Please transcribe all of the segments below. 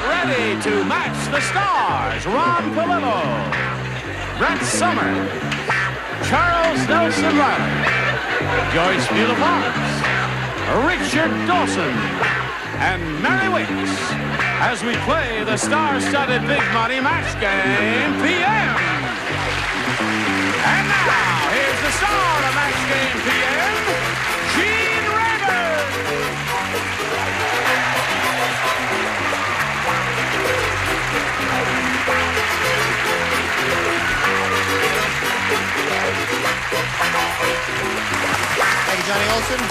ready to match the stars. Ron Palillo, Brett Somers, Charles Nelson Reilly, Joyce Bulifant, Richard Dawson, and Mary Wickes as we play the star-studded Big Money Match Game PM. And now, here's the star of Match Game PM, Gene Rader. Thank you, Johnny Olson.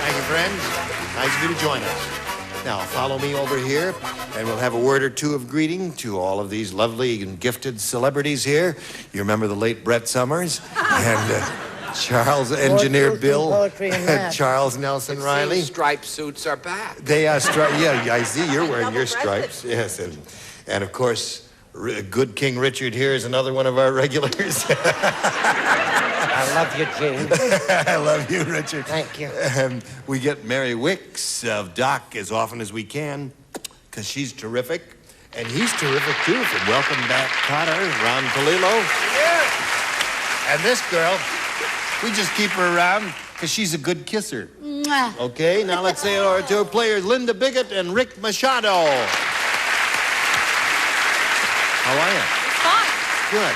Thank you, friends. Nice of you to join us. Now, follow me over here, and we'll have a word or two of greeting to all of these lovely and gifted celebrities here. You remember the late Brett Somers and Charles Engineer Bill, Charles Nelson Reilly. Striped suits are back. They are striped. Yeah, I see you're wearing your stripes. Yes, and of course, good King Richard here is another one of our regulars. I love you, Gene. I love you, Richard. Thank you. We get Mary Wickes of Doc as often as we can, because she's terrific. And he's terrific, too. So welcome back, Cotter, Ron Palillo. Yeah. And this girl, we just keep her around because she's a good kisser. Mwah. Okay, now let's say hello to our players, Linda Bigot and Rick Machado. How are you? Fine. Good.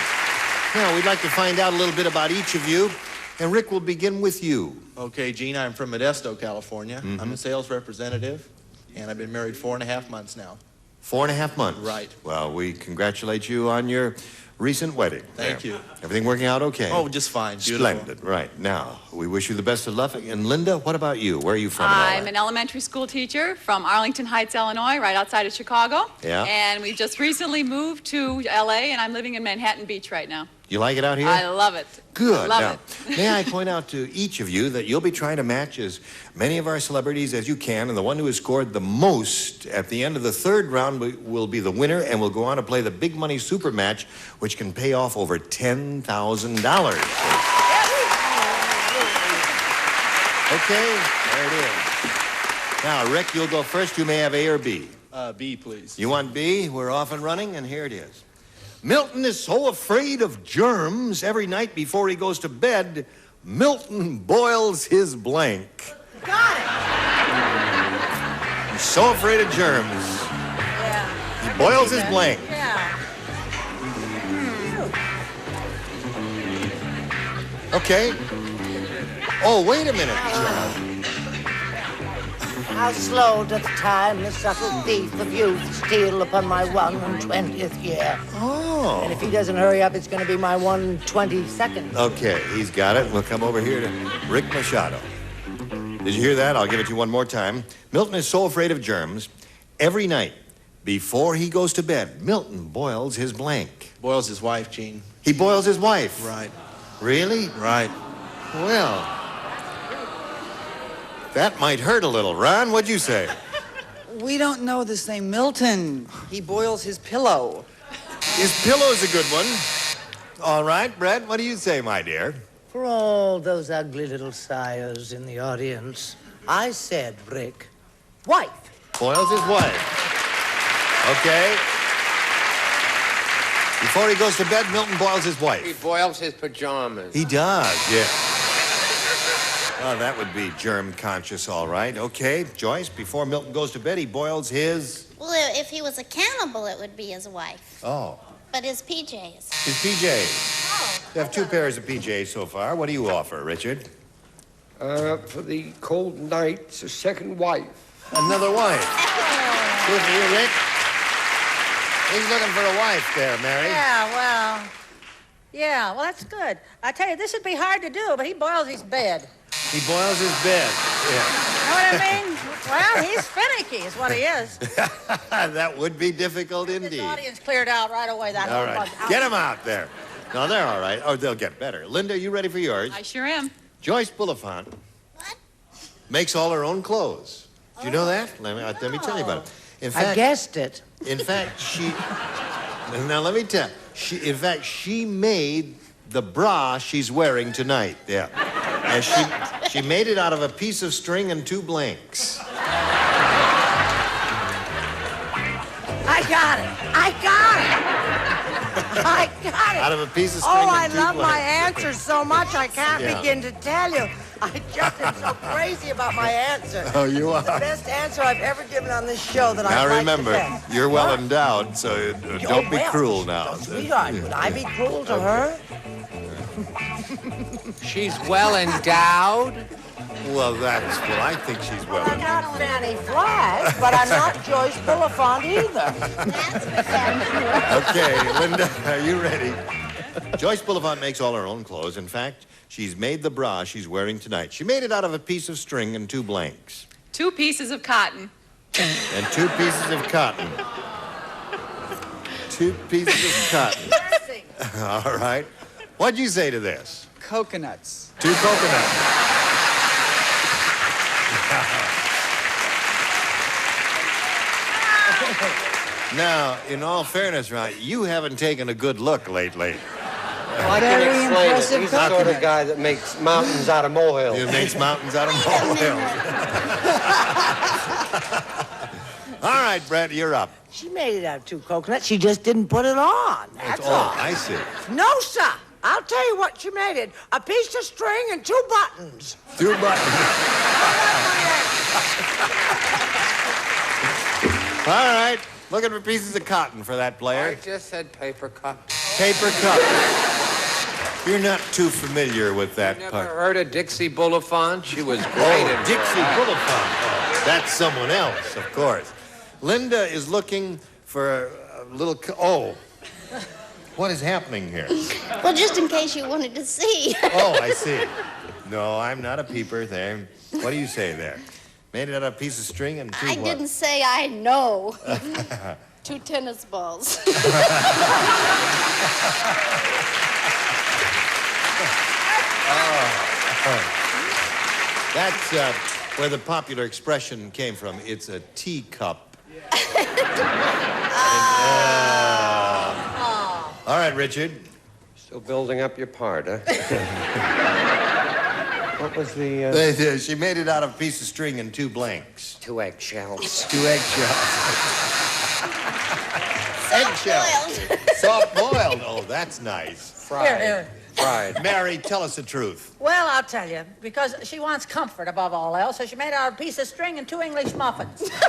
Now, we'd like to find out a little bit about each of you. And Rick, will begin with you. Okay, Gene, I'm from Modesto, California. I'm a sales representative, and I've been married 4.5 months now. 4.5 months. Right. Well, we congratulate you on your recent wedding. Thank you. Everything working out okay? Oh, just fine. Beautiful. Splendid. Right. Now, we wish you the best of luck. And Linda, what about you? Where are you from? I'm an elementary school teacher from Arlington Heights, Illinois, right outside of Chicago. Yeah. And we just recently moved to L.A., and I'm living in Manhattan Beach right now. You like it out here? I love it. Good. Love now, it. may I point out to each of you that you'll be trying to match as many of our celebrities as you can, and the one who has scored the most at the end of the third round will be the winner, and will go on to play the Big Money Super Match, which can pay off over $10,000. Okay, there it is. Now, Rick, you'll go first. You may have A or B. B, please. You want B? We're off and running, and here it is. Milton is so afraid of germs, every night before he goes to bed, Milton boils his blank. Got it. He's so afraid of germs. Yeah. He boils his blank. Yeah. Okay. Oh, wait a minute. How slow doth time, the subtle thief of youth, steal upon my 120th year. Oh. And if he doesn't hurry up, it's going to be my 122nd. Okay, he's got it. We'll come over here to Rick Machado. Did you hear that? I'll give it to you one more time. Milton is so afraid of germs, every night before he goes to bed, Milton boils his blank. Boils his wife, Gene. He boils his wife. Right. Really? Right. Well, that might hurt a little. Ron, what'd you say? We don't know the same Milton. He boils his pillow. His pillow's a good one. All right, Brett, what do you say, my dear? For all those ugly little sires in the audience, I said, Rick, wife. Boils his wife. Okay. Before he goes to bed, Milton boils his wife. He boils his pajamas. He does, yeah. Well, that would be germ conscious, all right. Okay, Joyce, before Milton goes to bed, he boils his... Well, if he was a cannibal, it would be his wife. Oh. But his PJs. His PJs. Oh. You have 2 pairs of PJs so far. What do you offer, Richard? For the cold nights, a second wife. Another wife. Good for you, Rick. He's looking for a wife there, Mary. Yeah, well, that's good. I tell you, this would be hard to do, but he boils his bed. He boils his bed. Yeah. Know what I mean? Well, he's finicky is what he is. That would be difficult indeed. This audience cleared out right away. That All whole right. bunch. Get them out there. No, they're all right. Oh, they'll get better. Linda, you ready for yours? I sure am. Joyce Bulifant What? makes all her own clothes. Do you know that? Let me tell you about it. In fact, I guessed it. In fact, she... Now, let me tell you. In fact, she made the bra she's wearing tonight. Yeah. And she made it out of a piece of string and 2 blanks. got it. I got it. Out of a piece of string Oh, I and two love my blanks. answers so much I can't Yeah. begin to tell you. I just am so crazy about my answer. Oh, you are? The best answer I've ever given on this show that Now I'd like remember, to say. you're well endowed, so don't be well, cruel now. Sweetheart, would I be cruel to her? She's well endowed. Well, that's what I think she's well I'm endowed. not Fanny Flash, but I'm not Joyce Bulifant either. Okay, Linda, are you ready? Joyce Bulifant makes all her own clothes. In fact, she's made the bra she's wearing tonight. She made it out of a piece of string and two blanks. 2 pieces of cotton. And 2 pieces of cotton. 2 pieces of cotton. All right. What'd you say to this? Coconuts. 2 coconuts. Now, in all fairness, right, you haven't taken a good look lately. Well, I can Very explain it. impressive He's the sort of coconut. guy that makes mountains out of molehills. It makes mountains out of molehills. All right, Brett, you're up. She made it out of 2 coconuts. She just didn't put it on. That's all. I see. No, sir. I'll tell you what she made it. A piece of string and 2 buttons. 2 buttons. All right. Looking for pieces of cotton for that I player. just said paper cup. Paper cup. You're not too familiar with that Never part. heard of Dixie Bulifant? She was great Oh, in Dixie Bulifant. Oh, that's someone else, of course. Linda is looking for a little... Oh. What is happening here? Well, just in case you wanted to see. Oh, I see. No, I'm not a peeper there. What do you say there? Made it out of a piece of string and 2 I what? didn't say I know. 2 tennis balls. That's where the popular expression came from. It's a teacup. All right, Richard. Still building up your part, huh? What was the... She made it out of a piece of string and 2 blanks. 2 eggshells. 2 eggshells. Soft-boiled. Soft-boiled. Oh, that's nice. Fried. Fried. Mary, tell us the truth. Well, I'll tell you, because she wants comfort above all else, so she made out a piece of string and 2 English muffins. Soft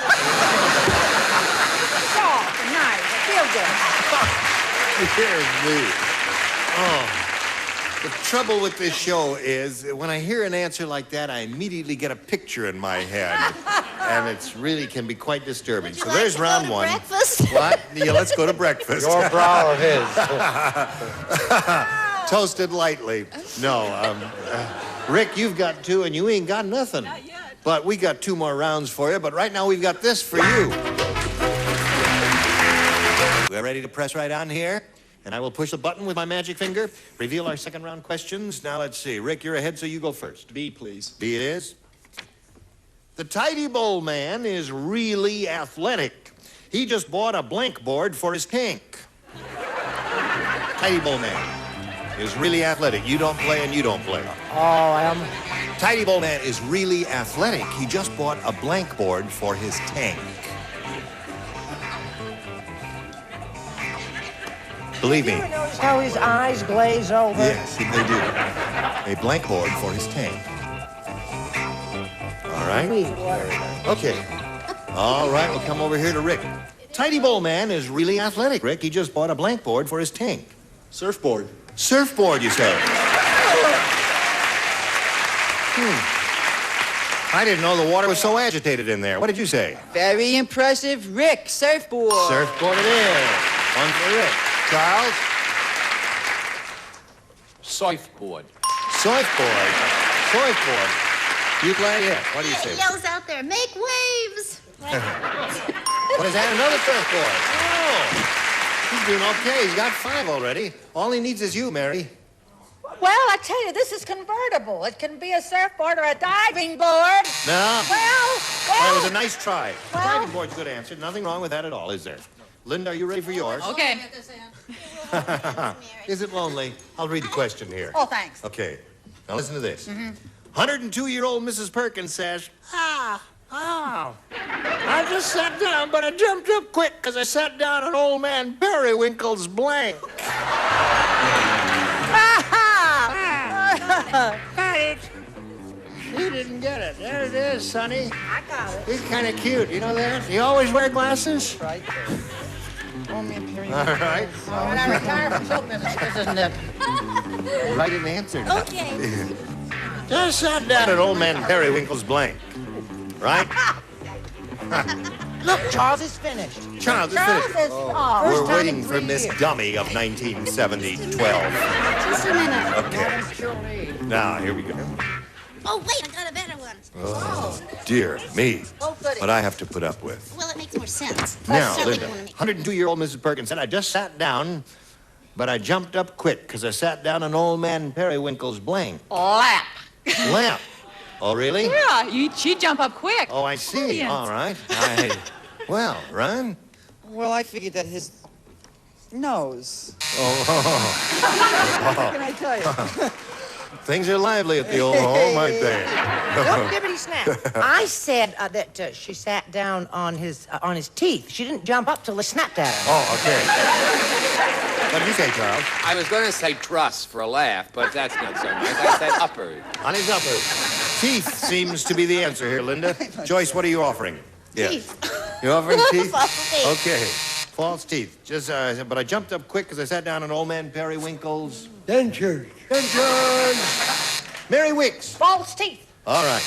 and nice. Feel good. Here's me. Oh. The trouble with this show is when I hear an answer like that, I immediately get a picture in my head. And it's really can be quite disturbing. So Would you there's like to round go to 1. breakfast? What? Yeah, let's go to breakfast. Your brow or his? Toasted lightly. No, Rick, you've got 2 and you ain't got nothing. Not yet. But we got 2 more rounds for you, but right now we've got this for you. We're ready to press right on here, and I will push the button with my magic finger, reveal our second round questions. Now let's see. Rick, you're ahead, so you go first. B, please. B it is. The Tidy Bowl man is really athletic. He just bought a blank board for his tank. Tidy Bowl man is really athletic. You don't play and you don't play. Oh, Tidy Bowl man is really athletic. He just bought a blank board for his tank. Believe You me. ever notice how his eyes glaze over? Yes, they do. A blank board for his tank. All right. Okay. All right, we'll come over here to Rick. Tidy Bowl man is really athletic, Rick. He just bought a blank board for his tank. Surfboard. Surfboard, you say? I didn't know the water was so agitated in there. What did you say? Very impressive, Rick. Surfboard. Surfboard it is. 1 for Rick. Charles? Surfboard. Surfboard. Surfboard. You play? Yeah. What do you He say? yells out there, make waves. What is that? Another surfboard. Oh. He's doing okay. He's got 5 already. All he needs is you, Mary. Well, I tell you, this is convertible. It can be a surfboard or a diving board. No. Well, Well, it was a nice try. Well- Diving board's a good answer. Nothing wrong with that at all, is there? Linda, are you ready for yours? Okay. Is it lonely? I'll read the question here. Oh, thanks. Okay. Now listen to this. 102-year-old Mrs. Perkins says, Oh. I just sat down, but I jumped up quick because I sat down on old man Periwinkle's blank. Got it. You didn't get it. There it is, Sonny. I got it. He's kind of cute. You know that? You always wear glasses? Right there. Oh, man, Perry. All right. When I retire from show business, this isn't it. Right in answer. Okay. Just sat down at old man Periwinkle's blank. Right? Look, Charles is finished. Charles, Charles it's is, oh, We're First time waiting in for 3 Miss years. Dummy of 1970-12. Just a minute. Okay. Now, here we go. Oh, wait, I got a better one. Oh, dear me. Oh, goody. What I have to put up with. Well, it makes more sense. Now, Certainly Linda, you wanna make- 102-year-old Mrs. Perkins said, I just sat down, but I jumped up quick because I sat down on old man Periwinkle's blank. Lap. Lamp. Oh, really? Yeah, she'd jump up quick. Oh, I see. Brilliant. All right. Well, Ron? Well, I figured that his nose. Oh. What can I tell you? Things are lively at the old home, aren't they? Look, dippity snap. I said that she sat down on his teeth. She didn't jump up till they snapped at her. Oh, okay. What did you say, Charles? I was going to say truss for a laugh, but that's not so nice. I said uppers. On his uppers. Teeth seems to be the answer here, Linda. Joyce, what are you offering? Teeth. You're offering teeth? False teeth. Okay. False teeth. Just, but I jumped up quick because I sat down on old man Periwinkle's... Dentures. Mary Wickes. False teeth. All right.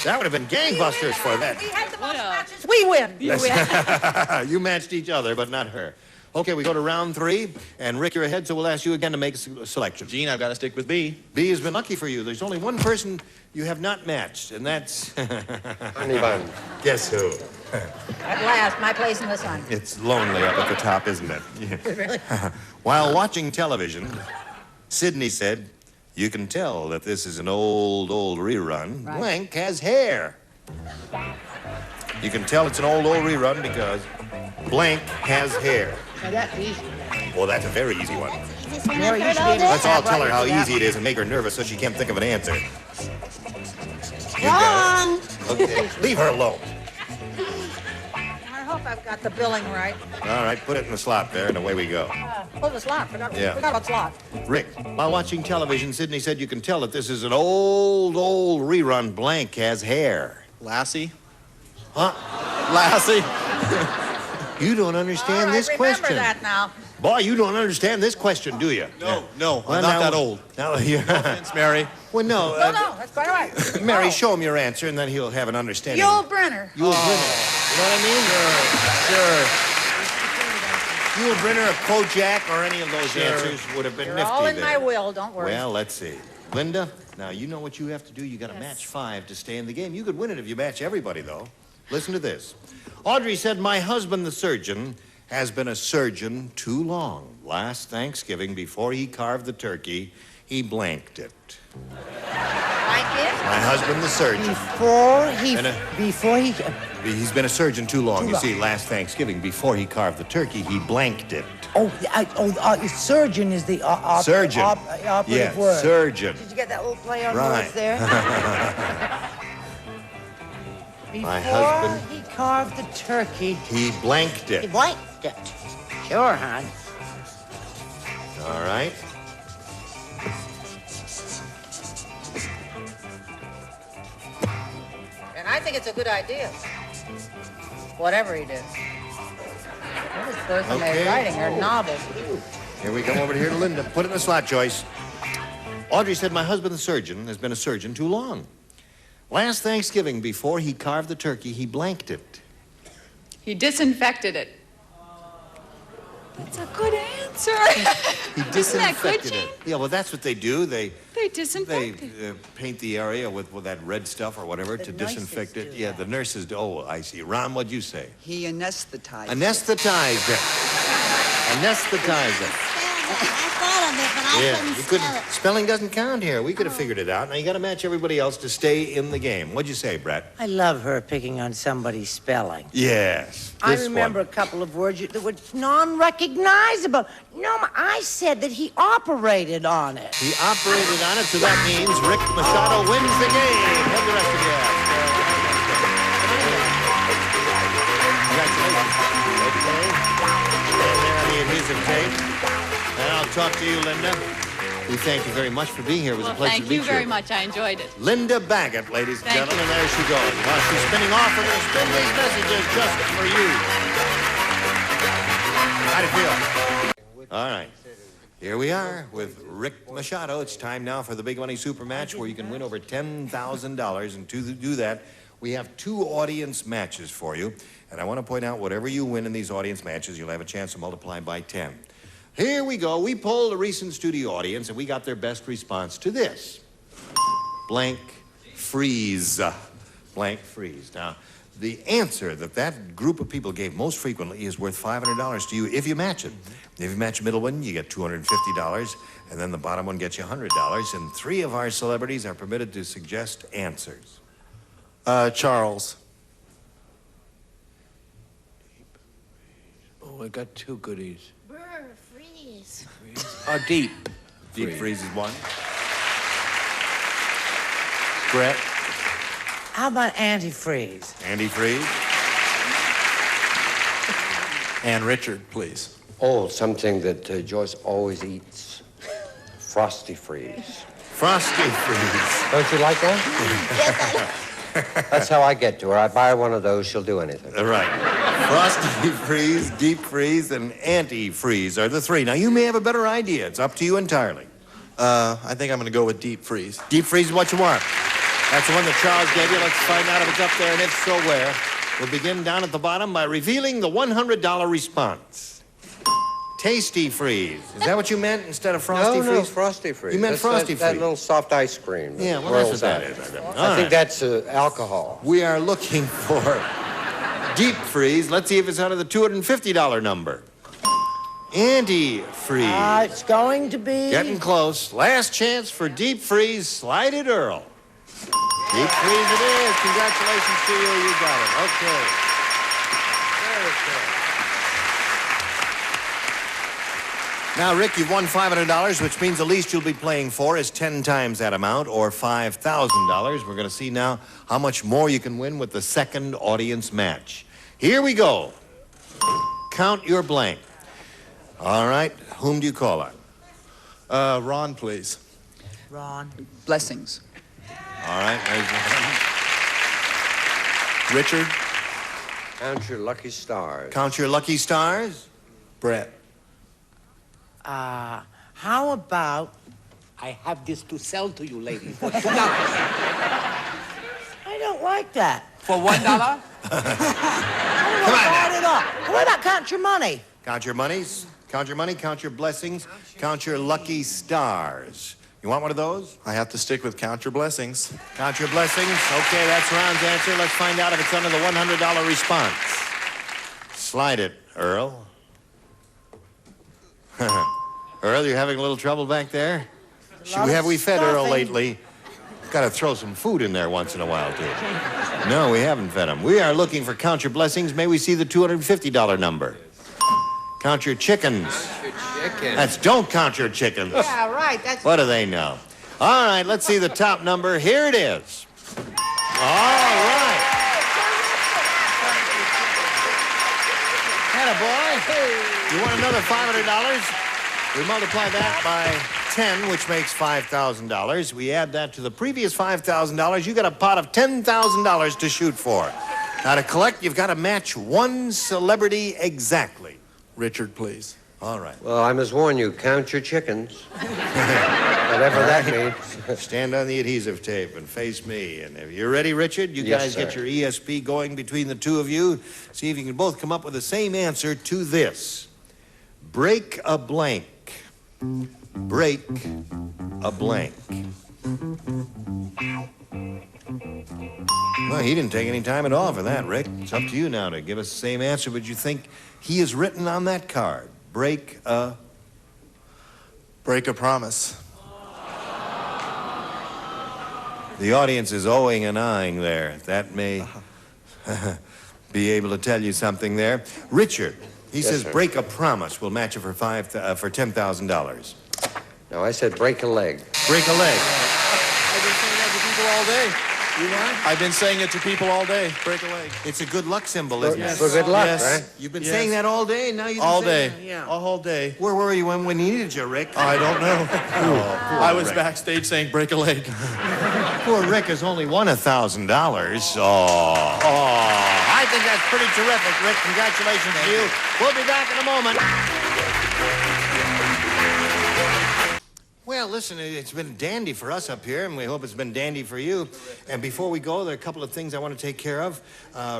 That would have been gangbusters for that. We had the most Yeah. matches. We win. You win. You matched each other, but not her. Okay, we go to round 3, and Rick, you're ahead, so we'll ask you again to make a selection. Gene, I've got to stick with B. B has been lucky for you. There's only one person you have not matched, and that's... Honey bun. Guess who? At last, my place in the sun. It's lonely up at the top, isn't it? Really? While watching television, Sidney said, you can tell that this is an old rerun. Right. Blank has hair. You can tell it's an old rerun because blank has hair. Now, that's easy. Well, that's a very easy one. This one Mary, I've you heard should be all able to- Let's all tell her how Right, easy it is and make her nervous so she can't think of an answer. You Wrong. got it? Okay, leave her alone. I hope I've got the billing right. All right, put it in the slot there, and away we go. Oh, the slot. Forgot about slot. Rick, while watching television, Sidney said you can tell that this is an old rerun. Blank has hair. Lassie? Huh? Lassie? You don't understand All right, this remember question. that now. Boy, you don't understand this question, do you? No, Well, I'm not that old. Now, yeah. Thanks, Mary. Well, no. No, that's quite all right. Mary, Oh. show him your answer, and then he'll have an understanding. Yul Brynner. Yul Brynner. You know what I mean? Sure. Yul Brynner, a Kojak, or any of those answers would have been You're nifty all in there. my will. Don't worry. Well, let's see. Linda, now you know what you have to do. You got to match 5 to stay in the game. You could win it if you match everybody, though. Listen to this. Audrey said, my husband, the surgeon, has been a surgeon too long. Last Thanksgiving, before he carved the turkey, he blanked it. Thank you. My husband, the surgeon. He's been a surgeon too long. You see, last Thanksgiving, before he carved the turkey, he blanked it. Surgeon is the Surgeon. operative Yeah, word. surgeon. Did you get that little play on Right. words there? My Before husband, he carved the turkey, he blanked he it. blanked it. Sure, hon. All right. And I think it's a good idea. Whatever he did. This is first time Okay. writing her novel. Here we come over here to Linda. Put it in the slot, Joyce. Audrey said, my husband, the surgeon, has been a surgeon too long. Last Thanksgiving, before he carved the turkey, he blanked it. He disinfected it. That's a good answer. He Isn't that good, disinfected Gene? it. Yeah, well, that's what they do. They disinfect it. paint the area with that red stuff or whatever to nurses disinfect it. do Yeah, that. the nurses do. Oh, I see. Ron, what'd you say? He anesthetized. Anesthetized it. Anesthetized it. I thought of it, but I Yeah, couldn't you spell couldn't. it. Spelling doesn't count here. We could have figured it out. Now you got to match everybody else to stay in the game. What'd you say, Brett? I love her picking on somebody's spelling. Yes. I this remember one. a couple of words that were non-recognizable. No, I said that he operated on it. He operated on it, so that means Rick Machado wins the game. What the rest of you ask? talk to you, Linda. We thank you very much for being here. It was a pleasure to meet you. Thank you very much. I enjoyed it. Linda Baggett, ladies and Thank gentlemen. you. There she goes. While she's spinning off, we're going to spin these messages just for you. How'd it feel? All right. Here we are with Rick Machado. It's time now for the Big Money Super Match where you can win over $10,000. And to do that, we have 2 audience matches for you. And I want to point out, whatever you win in these audience matches, you'll have a chance to multiply by 10. Here we go. We polled a recent studio audience, and we got their best response to this. Blank freeze. Blank freeze. Now, the answer that group of people gave most frequently is worth $500 to you if you match it. If you match the middle one, you get $250, and then the bottom one gets you $100. And 3 of our celebrities are permitted to suggest answers. Charles. Oh, I got 2 goodies. Brr, freeze. Deep. Deep freeze is one. Brett. How about antifreeze? Antifreeze. And Richard, please. Oh, something that Joyce always eats. Frosty Freeze. Frosty freeze. Don't you like that? That's how I get to her. I buy her one of those, she'll do anything. Right. Frosty freeze, deep freeze, and antifreeze are the 3. Now, you may have a better idea. It's up to you entirely. I think I'm going to go with deep freeze. Deep freeze is what you want. That's the one that Charles gave you. Let's find out if it's up there, and if so, where. We'll begin down at the bottom by revealing the $100 response. Tasty freeze. Is that what you meant instead of frosty freeze? No, Frosty Freeze. You meant frosty that freeze. little soft ice cream. Yeah, well, that's what that is. I think that's alcohol. We are looking for deep freeze. Let's see if it's under the $250 number. Antifreeze. It's going to be... Getting close. Last chance for deep freeze. Slide it, Earl. Deep freeze it is. Congratulations to you. You got it. Okay. Very good. Now, Rick, you've won $500, which means the least you'll be playing for is 10 times that amount, or $5,000. We're going to see now how much more you can win with the second audience match. Here we go. Count your blank. All right. Whom do you call on? Ron, please. Ron. Blessings. All right. Raise your hand. Richard. Count your lucky stars. Count your lucky stars. Brett. How about... I have this to sell to you, lady, for $2. I don't like that. For $1? I don't want to buy it up. What about count your money? Count your monies. Count your money. Count your blessings. Count your lucky stars. You want one of those? I have to stick with count your blessings. Count your blessings. Okay, that's Ron's answer. Let's find out if it's under the $100 response. Slide it, Earl. Earl, you're having a little trouble back there? Have we fed Earl lately? Got to throw some food in there once in a while, too. No, we haven't fed him. We are looking for count your blessings. May we see the $250 number? Count your chickens. That's don't count your chickens. Yeah, right. That's... What do they know? All right, let's see the top number. Here it is. All right. Attaboy. You want another $500? We multiply that by 10, which makes $5,000. We add that to the previous $5,000. You got a pot of $10,000 to shoot for. Now, to collect, you've got to match 1 celebrity exactly. Richard, please. All right. Well, I must warn you, count your chickens. Whatever that means. Stand on the adhesive tape and face me. And if you're ready, Richard, you Yes, guys sir. get your ESP going between the 2 of you. See if you can both come up with the same answer to this. Break a blank. Break a blank. Well, he didn't take any time at all for that, Rick. It's up to you now to give us the same answer, but you think he is written on that card. Break a promise. The audience is ohing and eyeing there. That may be able to tell you something there. Richard, he says sir. break a promise. We'll match it for $10,000. No, I said break a leg. Break a leg. I've been saying that to people all day. You what? I've been saying it to people all day. Break a leg. It's a good luck symbol, isn't it? For good luck, Yes. right? You've been Yes. saying that all day, and now you've been All saying day. that, yeah. A whole day. Where were you when we needed you, Rick? I don't know. I was Rick. backstage saying break a leg. Poor Rick has only won $1,000. I think that's pretty terrific, Rick. Congratulations to you. We'll be back in a moment. Well, listen, it's been dandy for us up here, and we hope it's been dandy for you. And before we go, there are a couple of things I want to take care of.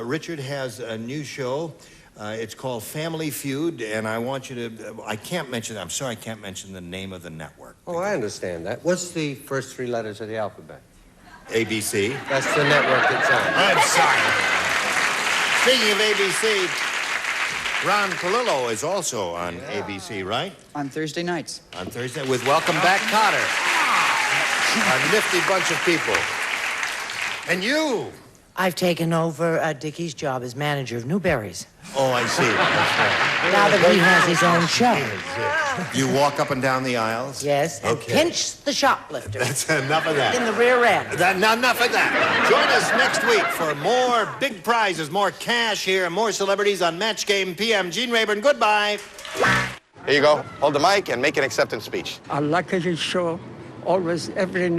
Richard has a new show. It's called Family Feud, and I want you to... I can't mention... I'm sorry I can't mention the name of the network. Oh, I understand that. What's the first three letters of the alphabet? ABC. That's the network it's on. I'm sorry. Speaking of ABC, Ron Palillo is also on ABC, right? On Thursday nights. On Thursday with Welcome Back, Cotter. A nifty bunch of people. And you. I've taken over Dickie's job as manager of Newberry's. Oh, I see. That's right. Now that he has his own show. You walk up and down the aisles? Yes, and Okay. pinch the shoplifter. That's enough of that. In the rear end. Enough of that. Join us next week for more big prizes, more cash here, and more celebrities on Match Game PM. Gene Rayburn, goodbye. Here you go. Hold the mic and make an acceptance speech. I like his show. Always, every